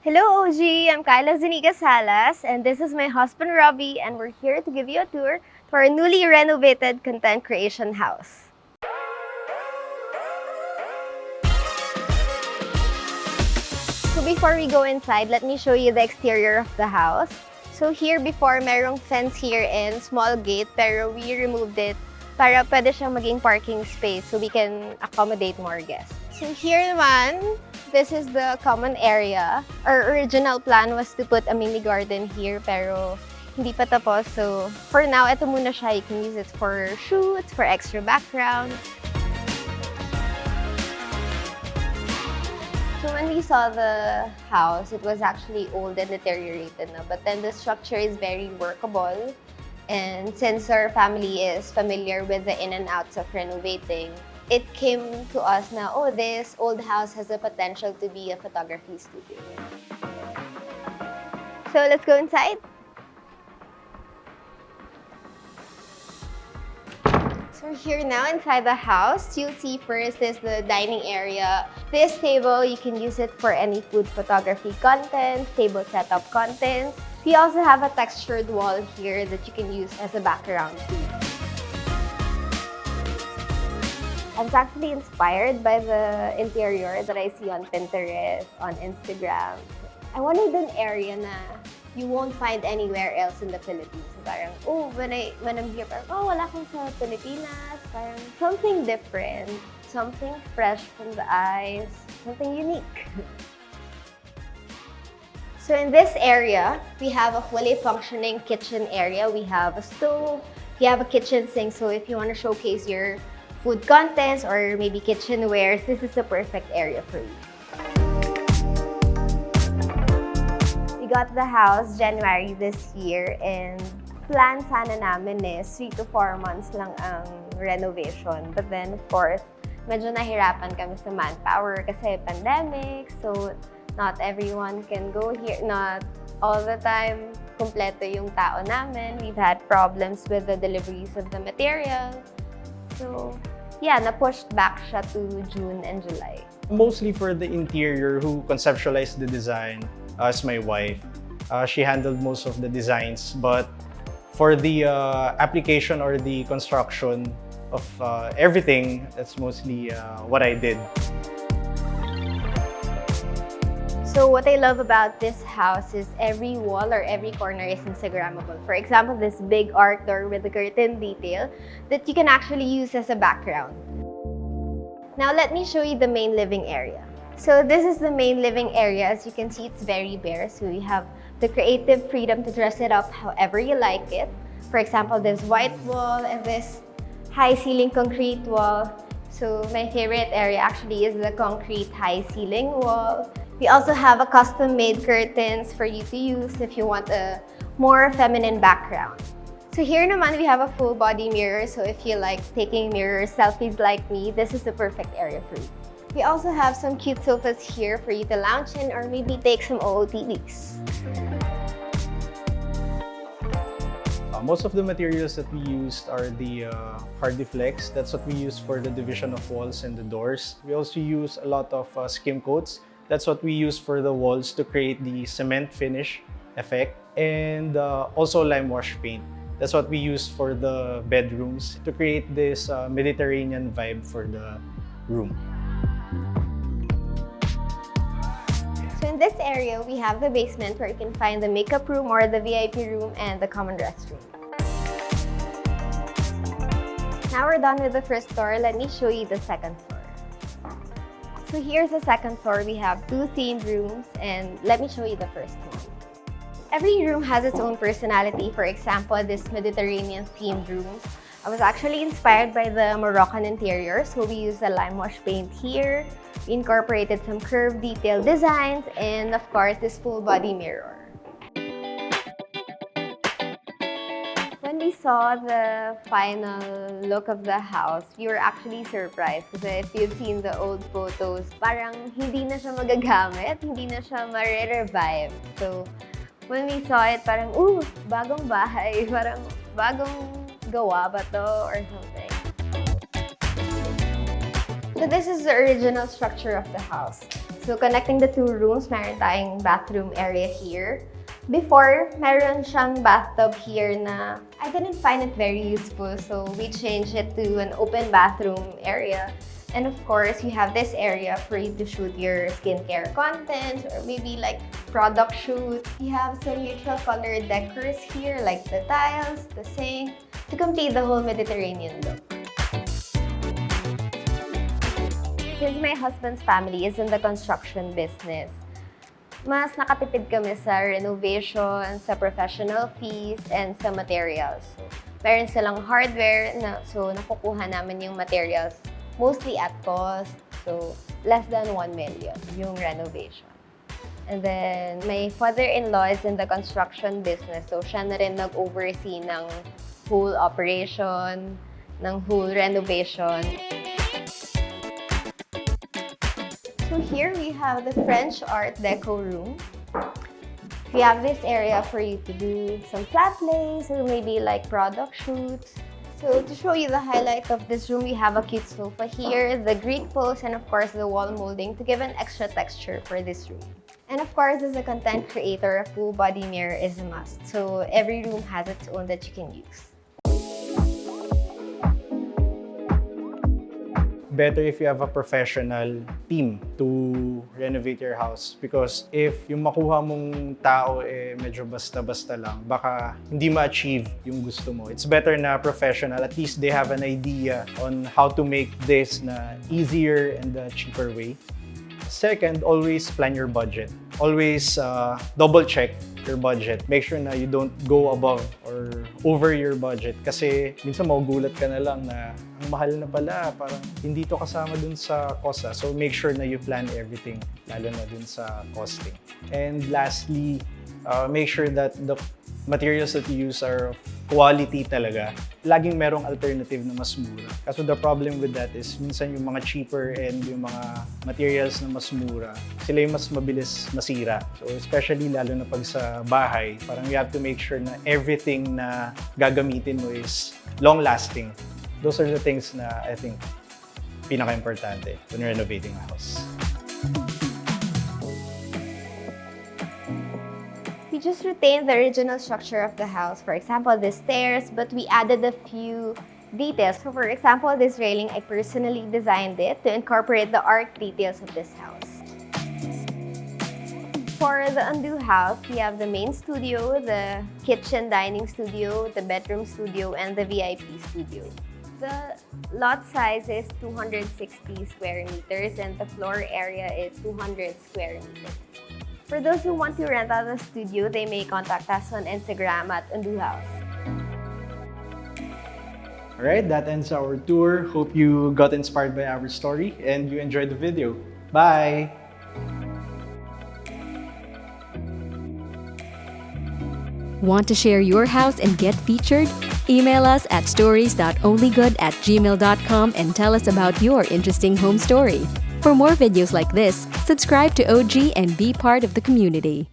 Hello OG, I'm Kyla Salas and this is my husband Robi and we're here to give you a tour to our newly renovated content creation house. So before we go inside, let me show you the exterior of the house. So here before, merong fence here and small gate pero we removed it para pwede siyang maging parking space so we can accommodate more guests. So here naman, this is the common area. Our original plan was to put a mini garden here pero hindi pa tapos. So for now, ito muna siya. You can use it for shoots, for extra background. So when we saw the house, it was actually old and deteriorated na. But then the structure is very workable. And since our family is familiar with the in and outs of renovating, it came to us na, oh, this old house has the potential to be a photography studio. So let's go inside. So here now inside the house, you'll see first is the dining area. This table, you can use it for any food photography content, table setup content. We also have a textured wall here that you can use as a background too. I was actually inspired by the interior that I see on Pinterest, on Instagram. I wanted an area na you won't find anywhere else in the Philippines. So parang, oh, when I'm here, parang, oh, wala akong sa Pilipinas. Parang something different, something fresh from the eyes, something unique. So in this area, we have a fully functioning kitchen area. We have a stove, we have a kitchen sink. So if you want to showcase your food contents or maybe kitchenwares, this is a perfect area for you. We got the house January this year and plan sana namin is 3 to 4 months lang ang renovation. But then of course, medyo nahirapan kami sa manpower kasi pandemic. So not everyone can go here. Not all the time kumpleto yung tao namin. We've had problems with the deliveries of the materials. So yeah, na-pushed back siya to June and July. Mostly for the interior, who conceptualized the design is my wife. She handled most of the designs, but for the application or the construction of everything, that's mostly what I did. So what I love about this house is every wall or every corner is Instagrammable. For example, this big art door with the curtain detail that you can actually use as a background. Now let me show you the main living area. So this is the main living area. As you can see, it's very bare. So you have the creative freedom to dress it up however you like it. For example, this white wall and this high ceiling concrete wall. So my favorite area actually is the concrete high ceiling wall. We also have a custom-made curtains for you to use if you want a more feminine background. So here naman, we have a full body mirror. So if you like taking mirror selfies like me, this is the perfect area for you. We also have some cute sofas here for you to lounge in or maybe take some OOTDs. Most of the materials that we used are the Hardiflex. That's what we use for the division of walls and the doors. We also use a lot of skim coats. That's what we use for the walls to create the cement finish effect. And also lime wash paint. That's what we use for the bedrooms to create this Mediterranean vibe for the room. So in this area, we have the basement where you can find the makeup room or the VIP room and the common restroom. Now we're done with the first floor. Let me show you the second floor. So here's the second floor. We have 2 themed rooms and let me show you the first one. Every room has its own personality. For example, this Mediterranean themed rooms. I was actually inspired by the Moroccan interior, so we used the lime wash paint here. We incorporated some curved detail designs and of course this full body mirror. When we saw the final look of the house, we were actually surprised kasi if you've seen the old photos, parang hindi na siya magagamit, hindi na siya ma-revive. So when we saw it, parang, ooh, bagong bahay, parang bagong gawa ba to or something. So this is the original structure of the house. So connecting the two rooms, meron tayong bathroom area here. Before, meron siyang bathtub here na I didn't find it very useful, so we changed it to an open bathroom area. And of course, you have this area for you to shoot your skincare content or maybe like product shoot. You have some neutral color decors here like the tiles, the sink, to complete the whole Mediterranean look. Since my husband's family is in the construction business, mas nakatipid kami sa renovation, sa professional fees, and sa materials. Meron silang hardware, so nakukuha namin yung materials mostly at cost, so less than 1 million yung renovation. And then, my father-in-law is in the construction business, so siya na rin nag-oversee ng whole operation, ng whole renovation. So here we have the French Art Deco room. We have this area for you to do some flat lays or maybe like product shoots. So to show you the highlight of this room, we have a cute sofa here, the Greek post, and of course the wall molding to give an extra texture for this room. And of course, as a content creator, a full body mirror is a must. So every room has its own that you can use. Better if you have a professional team to renovate your house, because if yung makuha mong tao medyo basta-basta lang, baka hindi ma-achieve yung gusto mo. It's better na professional. At least they have an idea on how to make this na easier and a cheaper way. Second, always plan your budget. Always double-check your budget. Make sure na you don't go above or over your budget. Kasi minsan magugulat ka na lang na ang mahal na pala, parang hindi to kasama dun sa cost. So make sure na you plan everything, lalo na dun sa costing. And lastly, make sure that the materials that you use are of quality talaga. Laging merong alternative na mas mura. Kaso the problem with that is minsan yung mga cheaper and yung mga materials na mas mura, sila yung mas mabilis masira. So especially lalo na pag sa bahay, parang you have to make sure na everything na gagamitin mo is long-lasting. Those are the things na I think pinaka-importante when renovating a house. We just retained the original structure of the house. For example, the stairs, but we added a few details. So for example, this railing, I personally designed it to incorporate the art details of this house. For the undo house, we have the main studio, the kitchen dining studio, the bedroom studio, and the VIP studio. The lot size is 260 square meters and the floor area is 200 square meters. For those who want to rent out the studio, they may contact us on Instagram at Undo House. Alright, that ends our tour. Hope you got inspired by our story and you enjoyed the video. Bye! Want to share your house and get featured? Email us at stories.onlygood@gmail.com and tell us about your interesting home story. For more videos like this, subscribe to OG and be part of the community.